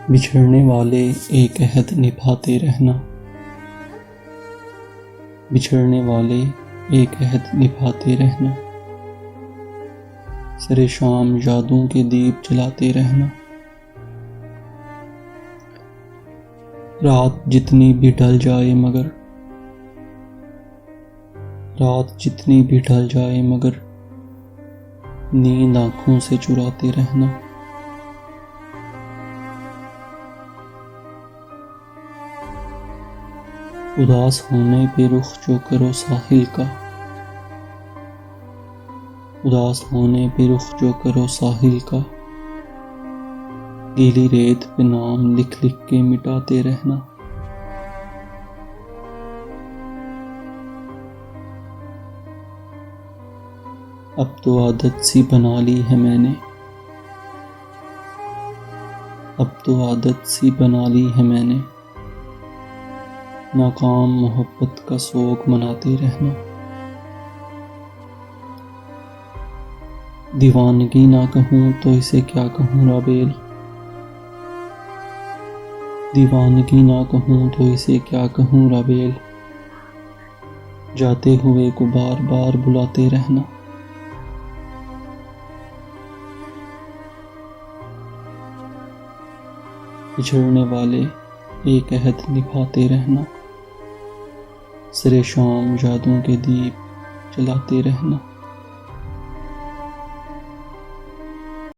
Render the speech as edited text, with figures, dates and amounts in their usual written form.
بچھڑنے والے ایک عہد نبھاتے رہنا، بچھڑنے والے ایک عہد نبھاتے رہنا، سر شام یادوں کے دیپ جلاتے رہنا۔ رات جتنی بھی ڈھل جائے مگر، رات جتنی بھی ڈھل جائے مگر نیند آنکھوں سے چراتے رہنا۔ اداس ہونے پہ رخ جو کرو ساحل کا، اداس ہونے پہ رخ جو کرو ساحل کا، گیلی ریت پہ نام لکھ لکھ کے مٹاتے رہنا۔ اب تو عادت سی بنا لی ہے میں نے، اب تو عادت سی بنا لی ہے میں نے، ناکام محبت کا سوگ مناتے رہنا۔ دیوانگی نہ کہوں تو اسے کیا کہوں رابیل، دیوانگی نہ کہوں تو اسے کیا کہوں رابیل، جاتے ہوئے کو بار بار بلاتے رہنا۔ بچھڑنے والے ایک عہد نبھاتے رہنا، سر شام یادوں کے دیپ جلاتے رہنا۔